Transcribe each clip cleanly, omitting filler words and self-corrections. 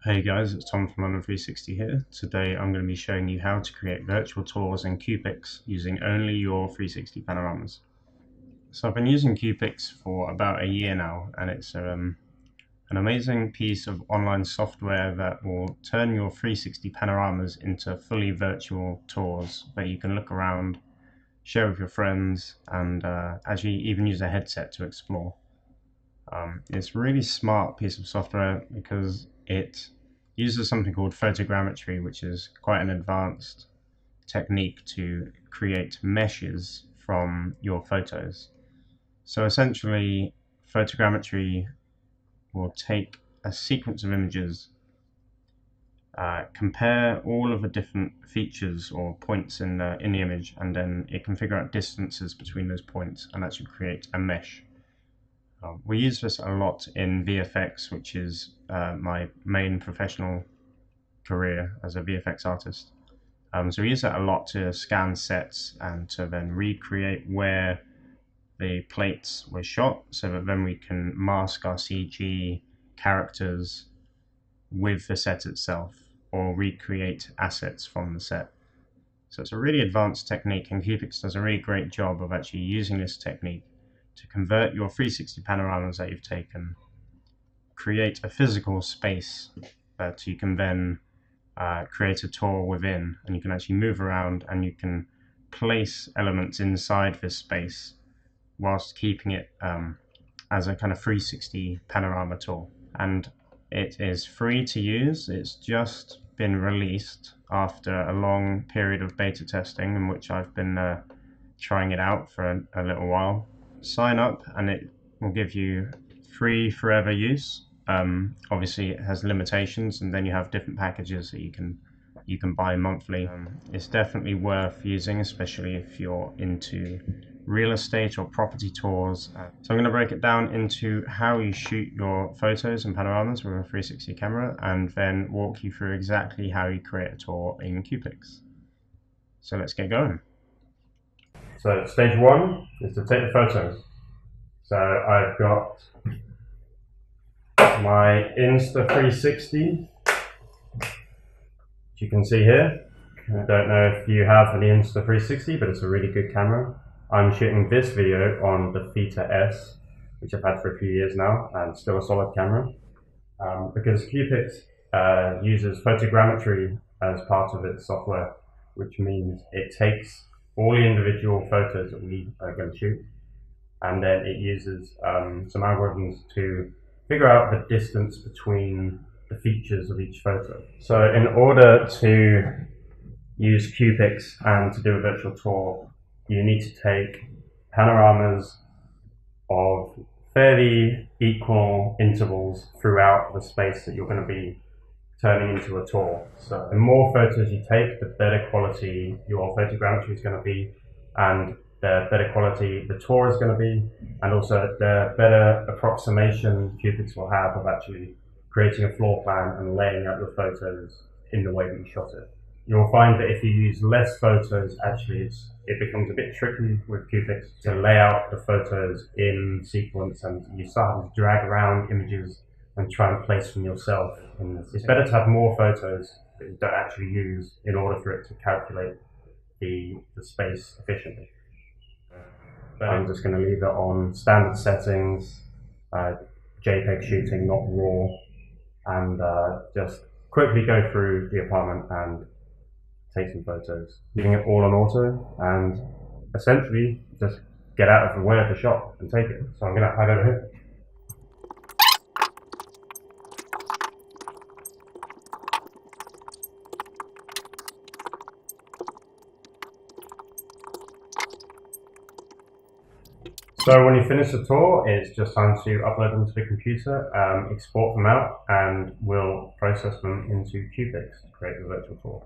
Hey guys, it's Tom from London 360 here. Today I'm going to be showing you how to create virtual tours in Cupix using only your 360 panoramas. So I've been using Cupix for about a year now, and it's an amazing piece of online software that will turn your 360 panoramas into fully virtual tours where you can look around, share with your friends, and actually even use a headset to explore. It's a really smart piece of software because it uses something called photogrammetry, which is quite an advanced technique to create meshes from your photos. So essentially, photogrammetry will take a sequence of images, compare all of the different features or points in the image, and then it can figure out distances between those points and actually create a mesh. We use this a lot in VFX, which is my main professional career as a VFX artist. So we use that a lot to scan sets and to then recreate where the plates were shot, so that then we can mask our CG characters with the set itself or recreate assets from the set. So it's a really advanced technique, and Cupix does a really great job of actually using this technique to convert your 360 panoramas that you've taken, create a physical space that you can then create a tour within, and you can actually move around and you can place elements inside this space whilst keeping it as a kind of 360 panorama tour. And it is free to use. It's just been released after a long period of beta testing in which I've been trying it out for a little while. Sign up and it will give you free forever use. Obviously it has limitations, and then you have different packages that you can buy monthly. It's definitely worth using, especially if you're into real estate or property tours. So I'm going to break it down into how you shoot your photos and panoramas with a 360 camera, and then walk you through exactly how you create a tour in Cupix. So let's get going. So stage one is to take the photos. So I've got my Insta360, which you can see here. I don't know if you have an Insta360, but it's a really good camera. I'm shooting this video on the Theta S, which I've had for a few years now, and still a solid camera. Because Cupix uses photogrammetry as part of its software, which means it takes all the individual photos that we are going to shoot, and then it uses some algorithms to figure out the distance between the features of each photo. So in order to use Cupix and to do a virtual tour, you need to take panoramas of fairly equal intervals throughout the space that you're going to be turning into a tour. So the more photos you take, the better quality your photogrammetry is going to be, and the better quality the tour is going to be, and also the better approximation Cupix will have of actually creating a floor plan and laying out your photos in the way that you shot it. You'll find that if you use less photos, actually it becomes a bit tricky with Cupix to lay out the photos in sequence, and you start having to drag around images and try and place them yourself. And it's better to have more photos that you don't actually use in order for it to calculate the space efficiently. But I'm just going to leave it on standard settings, JPEG shooting, not RAW, and just quickly go through the apartment and take some photos, leaving it all on auto, and essentially just get out of the way of the shot and take it. So I'm going to hide over here. So when you finish the tour, it's just time to upload them to the computer, export them out, and we'll process them into Cupix to create the virtual tour.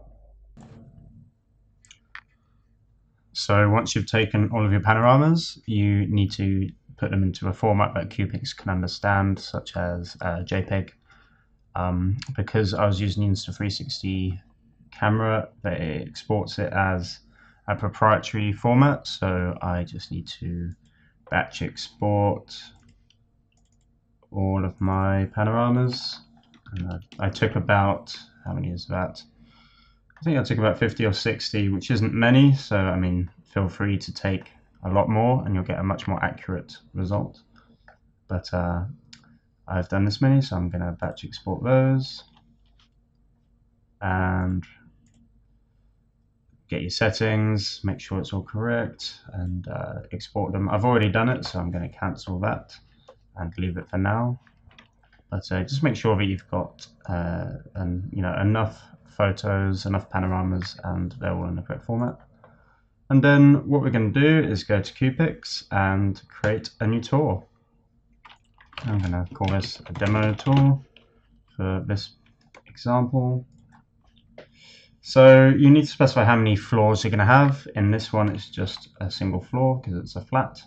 So once you've taken all of your panoramas, you need to put them into a format that Cupix can understand, such as JPEG. Because I was using the Insta360 camera, it exports it as a proprietary format, so I just need to batch export all of my panoramas I took about, how many is that? I think I took about 50 or 60, which isn't many, so I mean, feel free to take a lot more and you'll get a much more accurate result. But I've done this many, so I'm going to batch export those and get your settings, make sure it's all correct, and export them. I've already done it, so I'm going to cancel that and leave it for now. But just make sure that you've got enough photos, enough panoramas, and they're all in the correct format. And then what we're going to do is go to Cupix and create a new tour. I'm going to call this a demo tour for this example. So you need to specify how many floors you're going to have. In this one, it's just a single floor because it's a flat.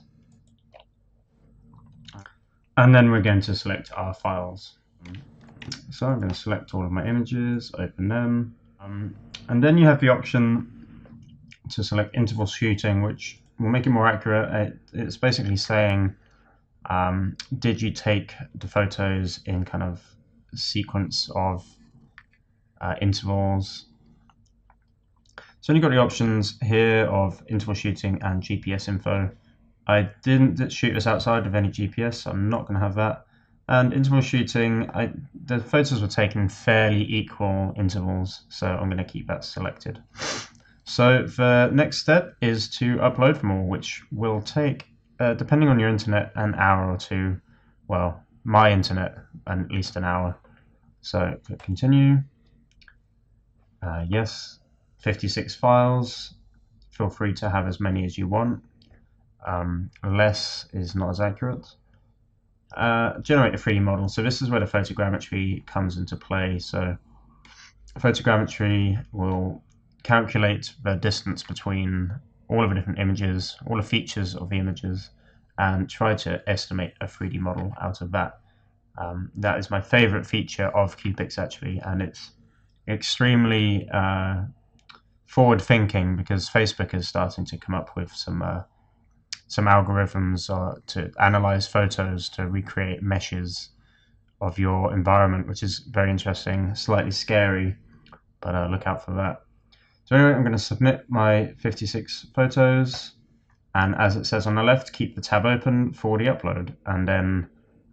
And then we're going to select our files. So I'm going to select all of my images, open them. And then you have the option to select interval shooting, which will make it more accurate. It's basically saying, did you take the photos in kind of sequence of intervals? So you've got the options here of interval shooting and GPS info. I didn't shoot this outside of any GPS, so I'm not going to have that. And interval shooting, the photos were taken in fairly equal intervals, so I'm going to keep that selected. So the next step is to upload them all, which will take, depending on your internet, an hour or two. Well, my internet, at least an hour. So click continue. Yes. 56 files. Feel free to have as many as you want. Less is not as accurate. Generate a 3D model. So this is where the photogrammetry comes into play. So photogrammetry will calculate the distance between all of the different images, all the features of the images, and try to estimate a 3D model out of that. That is my favorite feature of Cupix actually, and it's extremely forward-thinking because Facebook is starting to come up with some algorithms to analyze photos to recreate meshes of your environment, which is very interesting, slightly scary, but look out for that. So anyway, I'm going to submit my 56 photos, and as it says on the left, keep the tab open for the upload, and then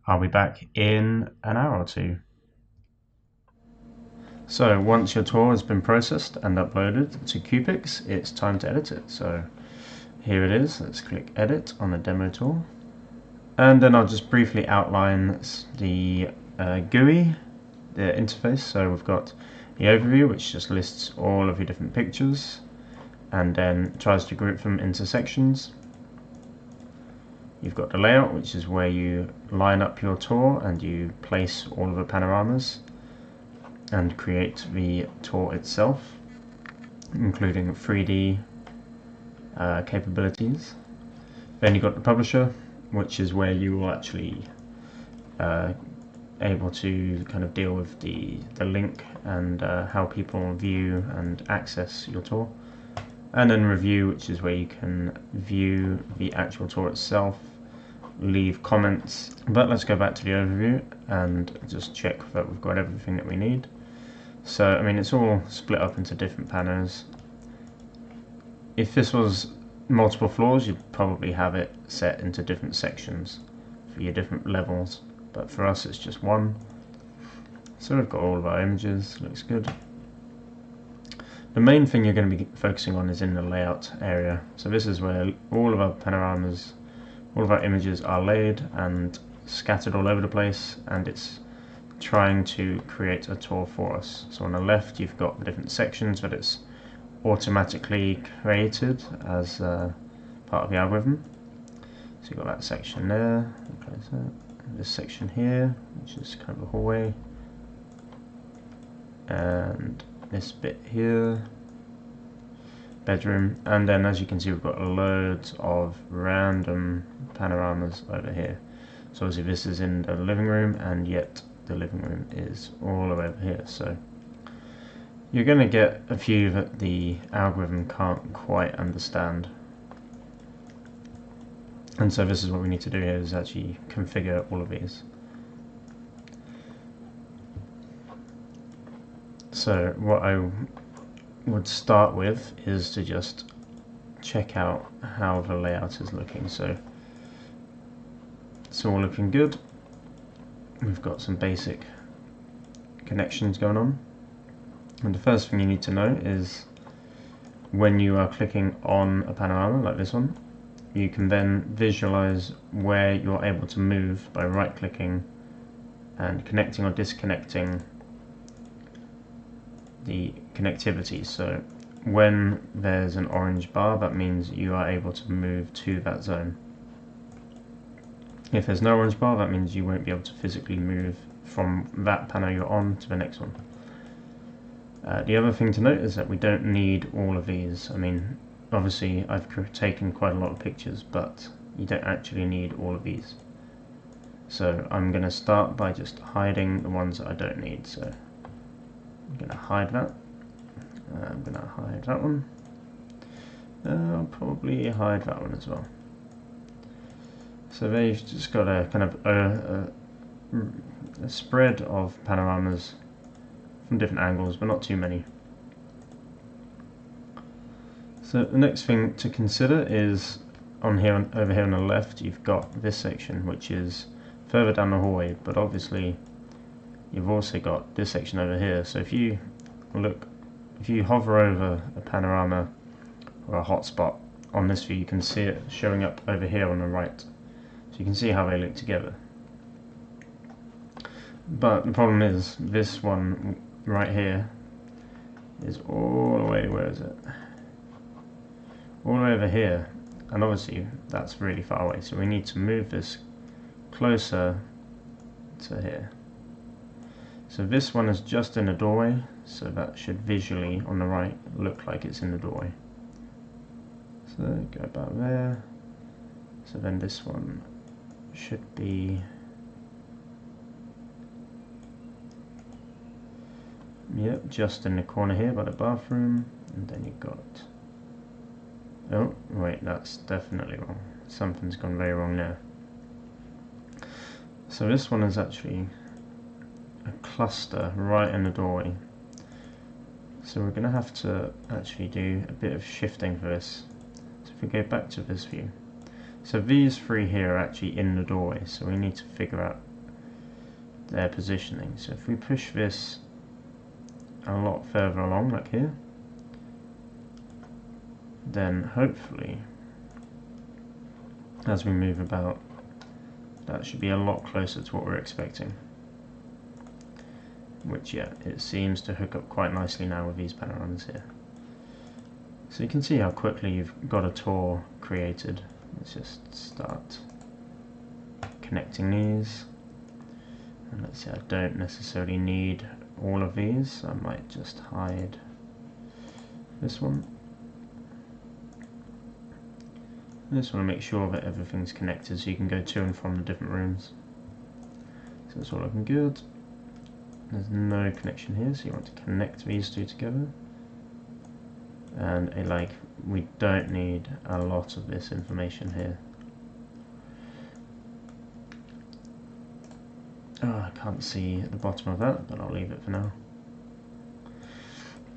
I'll be back in an hour or two. So once your tour has been processed and uploaded to Cupix, it's time to edit it. So here it is. Let's click edit on the demo tour. And then I'll just briefly outline the GUI, the interface. So we've got the overview, which just lists all of your different pictures and then tries to group them into sections. You've got the layout, which is where you line up your tour and you place all of the panoramas and create the tour itself, including 3D capabilities. Then you've got the publisher, which is where you will actually able to kind of deal with the link and how people view and access your tour. And then review, which is where you can view the actual tour itself, leave comments. But let's go back to the overview and just check that we've got everything that we need. So, I mean, it's all split up into different panos. If this was multiple floors, you'd probably have it set into different sections for your different levels. But for us, it's just one. So we've got all of our images, looks good. The main thing you're going to be focusing on is in the layout area. So this is where all of our panoramas, all of our images are laid and scattered all over the place, and it's trying to create a tour for us. So on the left you've got the different sections that it's automatically created as part of the algorithm. So you've got that section there, this section here, which is kind of a hallway, and this bit here, bedroom, and then as you can see we've got loads of random panoramas over here. So obviously this is in the living room, and yet the living room is all over here. So you're going to get a few that the algorithm can't quite understand. And so this is what we need to do here, is actually configure all of these. So what I would start with is to just check out how the layout is looking. So it's all looking good. We've got some basic connections going on, and the first thing you need to know is when you are clicking on a panorama like this one, you can then visualize where you're able to move by right clicking and connecting or disconnecting the connectivity. So when there's an orange bar, that means you are able to move to that zone. If there's no orange bar, that means you won't be able to physically move from that panel you're on to the next one. The other thing to note is that we don't need all of these. I mean, obviously I've taken quite a lot of pictures, but you don't actually need all of these. So I'm going to start by just hiding the ones that I don't need. So I'm going to hide that. I'm going to hide that one. I'll probably hide that one as well. So there you've just got a kind of a spread of panoramas from different angles, but not too many. So the next thing to consider is over here on the left, you've got this section which is further down the hallway, but obviously you've also got this section over here. So if you hover over a panorama or a hotspot on this view, you can see it showing up over here on the right. So you can see how they look together. But the problem is, this one right here is all the way, where is it? All the way over here, and obviously that's really far away, so we need to move this closer to here. So this one is just in the doorway, so that should visually on the right look like it's in the doorway. So go about there. So then this one should be, yep, just in the corner here by the bathroom. And then you've got, oh wait, that's definitely wrong. Something's gone very wrong there. So this one is actually a cluster right in the doorway. So we're going to have to actually do a bit of shifting for this. So if we go back to this view, so these three here are actually in the doorway, so we need to figure out their positioning. So if we push this a lot further along, like here, then hopefully as we move about, that should be a lot closer to what we're expecting. Which, yeah, it seems to hook up quite nicely now with these panoramas here. So you can see how quickly you've got a tour created. Let's just start connecting these. And let's see, I don't necessarily need all of these, so I might just hide this one. I just want to make sure that everything's connected so you can go to and from the different rooms. So it's all looking good. There's no connection here, so you want to connect these two together. And we don't need a lot of this information here. Oh, I can't see the bottom of that, but I'll leave it for now.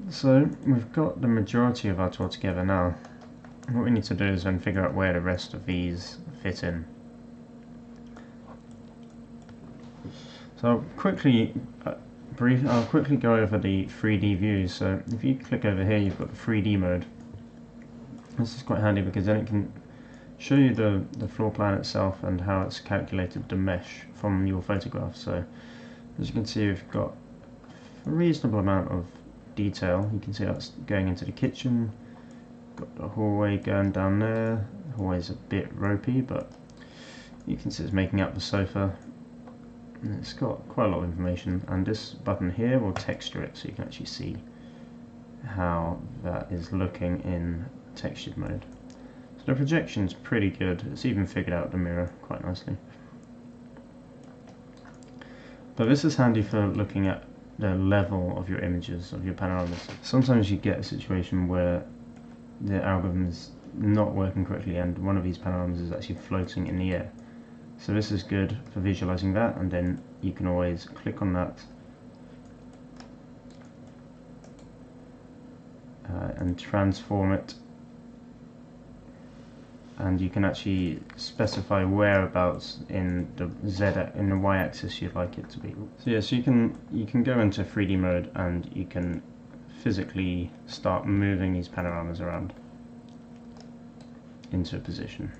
So we've got the majority of our tour together now. What we need to do is then figure out where the rest of these fit in. So I'll quickly go over the 3D views. So if you click over here, you've got the 3D mode. This is quite handy because then it can show you the floor plan itself and how it's calculated the mesh from your photograph. So as you can see, we've got a reasonable amount of detail. You can see that's going into the kitchen. Got the hallway going down there. The hallway's a bit ropey, but you can see it's making up the sofa. And it's got quite a lot of information, and this button here will texture it so you can actually see how that is looking in textured mode. So the projection's pretty good. It's even figured out the mirror quite nicely. But this is handy for looking at the level of your images, of your panoramas. Sometimes you get a situation where the algorithm is not working correctly and one of these panoramas is actually floating in the air. So this is good for visualizing that, and then you can always click on that and transform it, and you can actually specify whereabouts in the in the y-axis you'd like it to be. So yeah, so you can go into 3D mode and you can physically start moving these panoramas around into a position.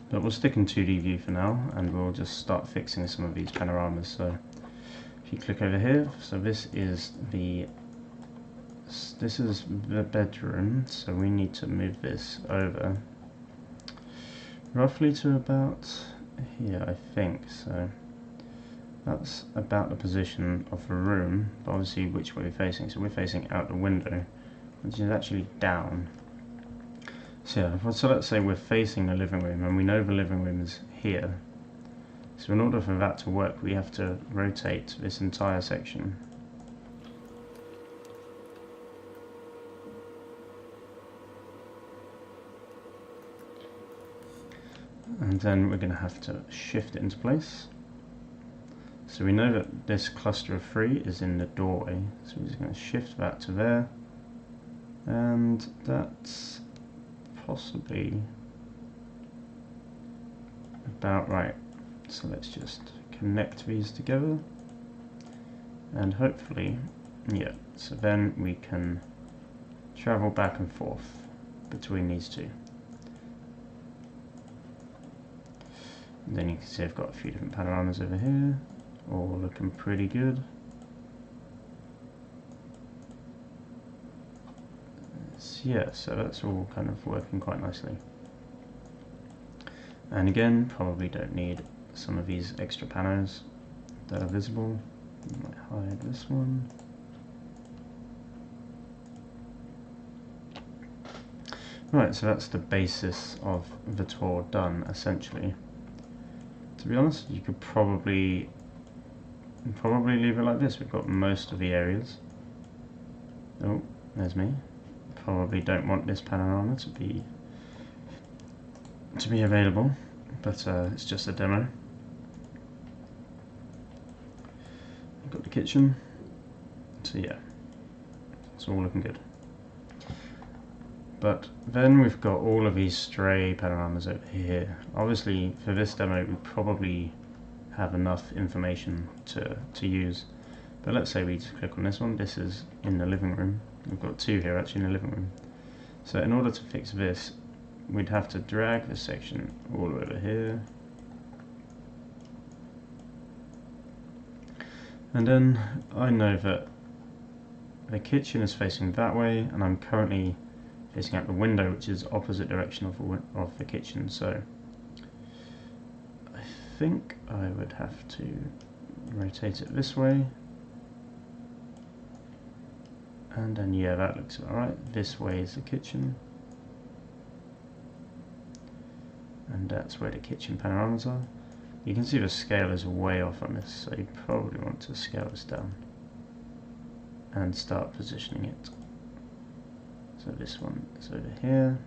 But we'll stick in 2D view for now, and we'll just start fixing some of these panoramas. So if you click over here, so this is the bedroom, so we need to move this over roughly to about here, I think. So that's about the position of the room, but obviously which way we're facing. So we're facing out the window, which is actually down. So yeah, so let's say we're facing the living room, and we know the living room is here. So in order for that to work, we have to rotate this entire section. And then we're going to have to shift it into place. So we know that this cluster of 3 is in the doorway, so we're just going to shift that to there, and that's possibly about right. So let's just connect these together, and hopefully, yeah, so then we can travel back and forth between these two. And then you can see I've got a few different panoramas over here, all looking pretty good. Yeah, so that's all kind of working quite nicely. And again, probably don't need some of these extra panos that are visible. Might hide this one. Right, so that's the basis of the tour done, essentially. To be honest, you could probably leave it like this. We've got most of the areas. Oh, there's me. Probably don't want this panorama to be available, but it's just a demo. We've got the kitchen, so yeah, it's all looking good. But then we've got all of these stray panoramas over here. Obviously, for this demo, we probably have enough information to use. But let's say we just click on this one. This is in the living room. We've got 2 here actually in the living room. So in order to fix this, we'd have to drag this section all the way over here. And then I know that the kitchen is facing that way, and I'm currently facing out the window, which is opposite direction of the kitchen. So I think I would have to rotate it this way. And then yeah, that looks alright. This way is the kitchen. And that's where the kitchen panoramas are. You can see the scale is way off on this, so you probably want to scale this down and start positioning it. So this one is over here.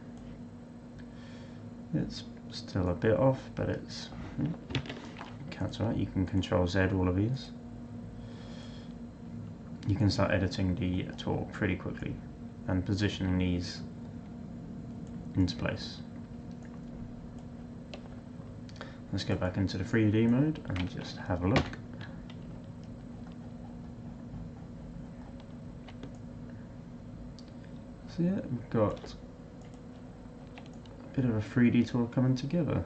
It's still a bit off, but it's counts right. You can Control Z all of these. You can start editing the tour pretty quickly and positioning these into place. Let's go back into the 3D mode and just have a look. So yeah, we've got a bit of a 3D tour coming together.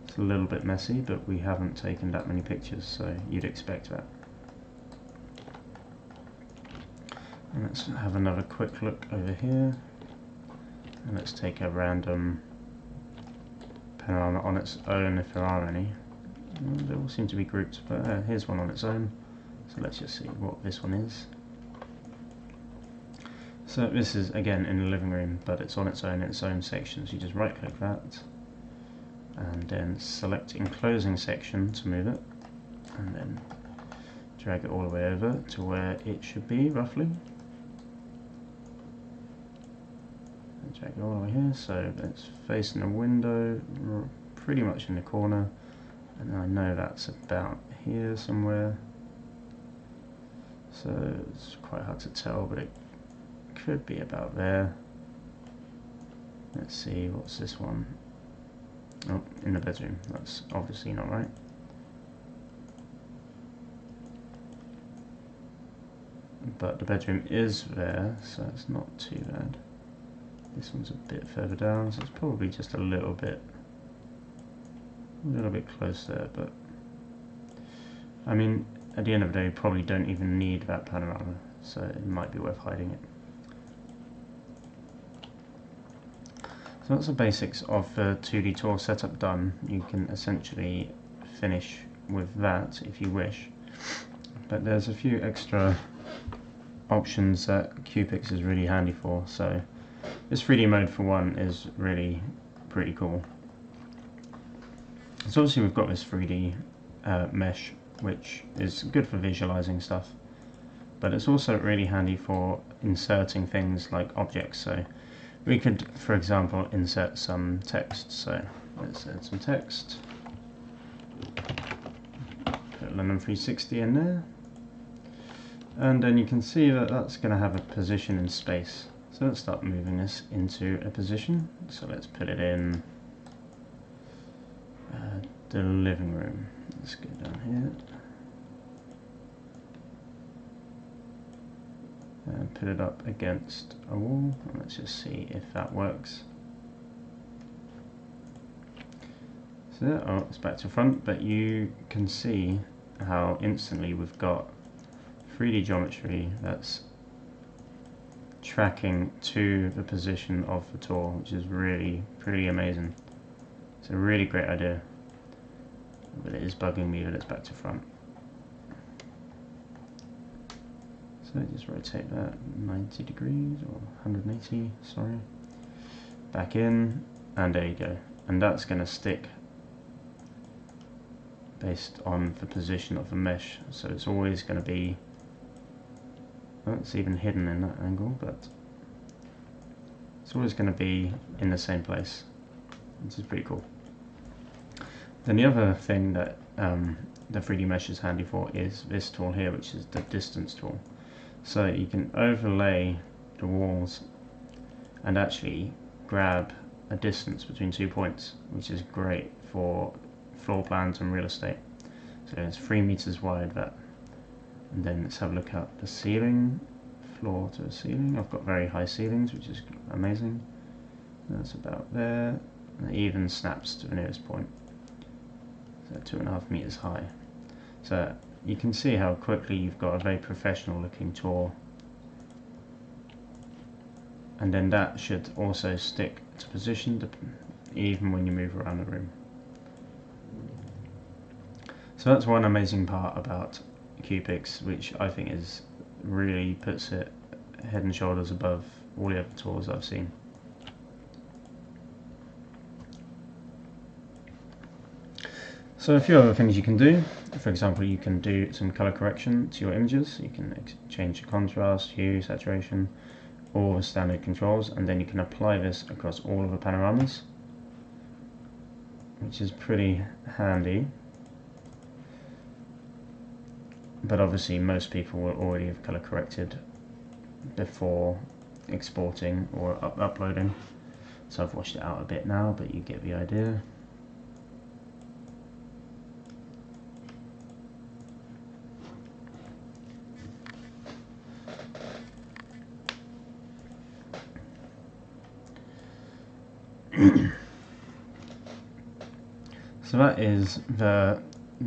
It's a little bit messy, but we haven't taken that many pictures, so you'd expect that. And let's have another quick look over here, and let's take a random panorama on its own if there are any. They all seem to be grouped, but here's one on its own, so let's just see what this one is. So this is again in the living room, but it's on its own section, so you just right click that and then select enclosing section to move it, and then drag it all the way over to where it should be roughly. Drag it all the way here, so it's facing a window, pretty much in the corner, and I know that's about here somewhere. So it's quite hard to tell, but it could be about there. Let's see, what's this one? Oh, in the bedroom. That's obviously not right. But the bedroom is there, so it's not too bad. This one's a bit further down, so it's probably just a little bit close there, but I mean, at the end of the day, you probably don't even need that panorama, so it might be worth hiding it. So that's the basics of the 2D tour setup done. You can essentially finish with that if you wish, but there's a few extra options that Cupix is really handy for. So this 3D mode for one is really pretty cool. So obviously we've got this 3D mesh, which is good for visualizing stuff, but it's also really handy for inserting things like objects. So we could, for example, insert some text. So let's add some text, put London 360 in there, and then you can see that that's going to have a position in space. So let's start moving this into a position. So let's put it in the living room. Let's go down here and put it up against a wall, and let's just see if that works. So oh, it's back to front, but you can see how instantly we've got 3D geometry that's tracking to the position of the tour, which is really pretty amazing. It's a really great idea, but it is bugging me that it's back to front. So just rotate that 90 degrees or 180, sorry. Back in, and there you go. And that's going to stick based on the position of the mesh. So it's always going to be, well, it's even hidden in that angle, but it's always going to be in the same place, which is pretty cool. Then the other thing that the 3D mesh is handy for is this tool here, which is the distance tool. So you can overlay the walls and actually grab a distance between 2 points, which is great for floor plans and real estate. So it's 3 meters wide, that. And then let's have a look at the ceiling, floor to the ceiling. I've got very high ceilings, which is amazing. That's about there. And it even snaps to the nearest point. So 2.5 meters high. So you can see how quickly you've got a very professional looking tour, and then that should also stick to position even when you move around the room. So that's one amazing part about Cupix, which I think is really puts it head and shoulders above all the other tours I've seen. So a few other things you can do. For example, you can do some color correction to your images. You can change the contrast, hue, saturation, all the standard controls, and then you can apply this across all of the panoramas, which is pretty handy. But obviously most people will already have color corrected before exporting or uploading. So I've washed it out a bit now, but you get the idea. So that is the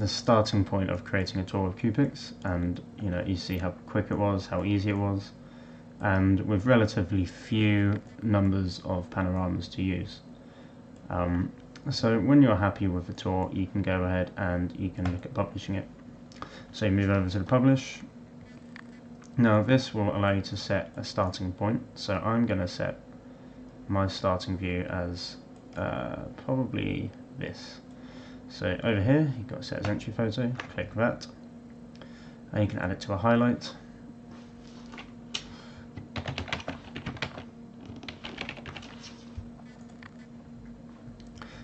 starting point of creating a tour with Cupix, and you see how quick it was, how easy it was, and with relatively few numbers of panoramas to use. So when you're happy with the tour, you can go ahead and you can look at publishing it. So you move over to the publish. Now this will allow you to set a starting point, so I'm going to set my starting view as probably this. So over here you've got set as entry photo, click that, and you can add it to a highlight.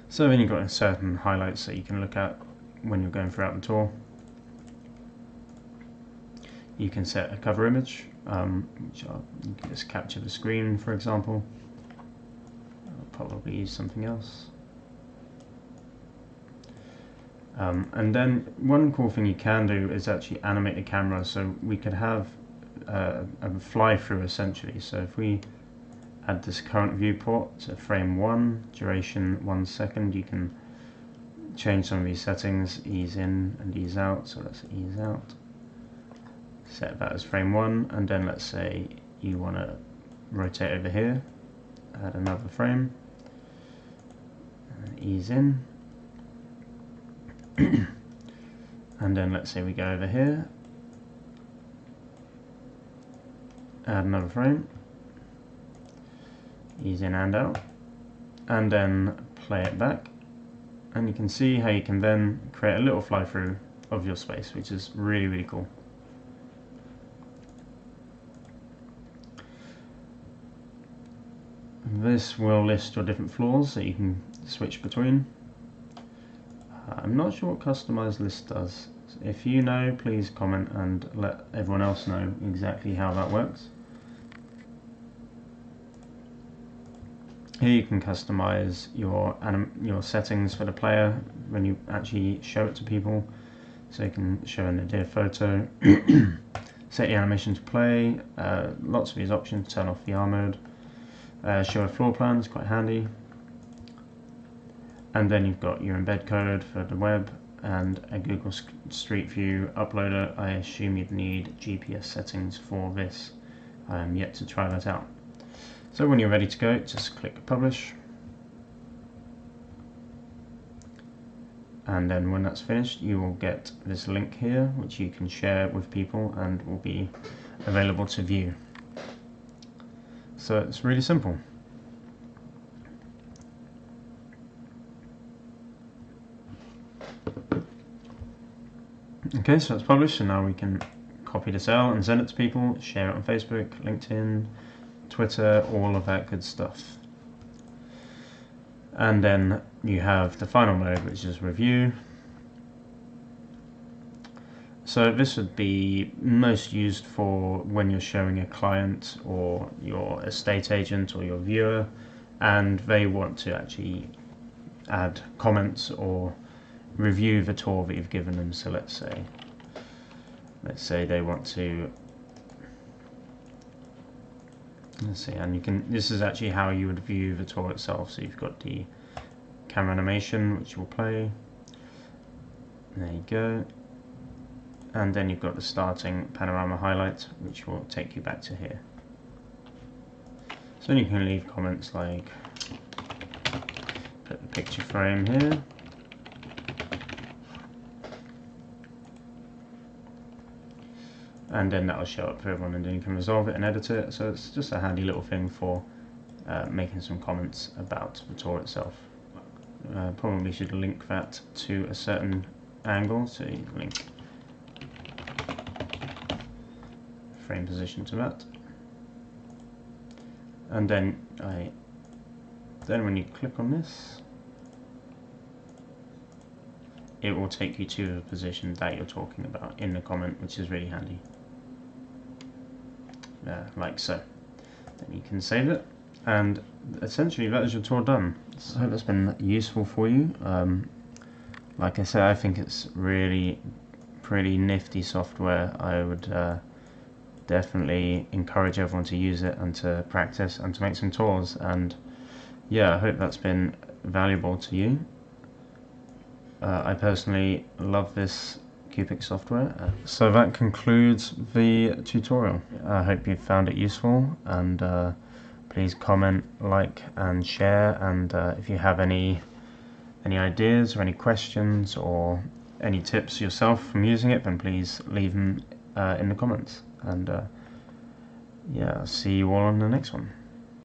So then you've got certain highlights that you can look at when you're going throughout the tour. you can set a cover image, which you can just capture the screen, for example. I'll probably use something else. And then one cool thing you can do is actually animate the camera, so we could have a fly through essentially. So if we add this current viewport to frame 1, duration 1 second, you can change some of these settings, ease in and ease out. So let's ease out, set that as frame 1, and then let's say you want to rotate over here, add another frame, and ease in. And then let's say we go over here, add another frame, ease in and out, and then play it back, and you can see how you can then create a little fly through of your space, which is really cool. This will list your different floors that you can switch between. I'm not sure what customized list does. If you know, please comment and let everyone else know exactly how that works. Here you can customize your settings for the player when you actually show it to people. So you can show an nadir photo, set the animation to play, lots of these options, turn off VR mode, show a floor plan, it's quite handy. And then you've got your embed code for the web and a Google Street View uploader. I assume you'd need GPS settings for this. I am yet to try that out. So when you're ready to go, just click publish. And then when that's finished, you will get this link here, which you can share with people and will be available to view. So it's really simple. Okay, so it's published, and now we can copy this out and send it to people, share it on Facebook, LinkedIn, Twitter, all of that good stuff. And then you have the final mode, which is review. So this would be most used for when you're showing a client or your estate agent or your viewer, and they want to actually add comments or review the tour that you've given them. So let's say they want to, and you can, this is actually how you would view the tour itself. So you've got the camera animation, which will play, there you go, and then you've got the starting panorama highlight, which will take you back to here. So then you can leave comments like, put the picture frame here, and then that will show up for everyone, and then you can resolve it and edit it. So it's just a handy little thing for making some comments about the tour itself. Probably should link that to a certain angle, so you link frame position to that, and then when you click on this, it will take you to the position that you're talking about in the comment, which is really handy. Like so. Then you can save it, and essentially that is your tour done. So I hope that's been useful for you. Like I said, I think it's really pretty nifty software. I would definitely encourage everyone to use it and to practice and to make some tours, and yeah, I hope that's been valuable to you. I personally love this Cupix software. So that concludes the tutorial. I hope you found it useful, and please comment, like and share, and if you have any ideas or any questions or any tips yourself from using it, then please leave them in the comments, and yeah, I'll see you all on the next one.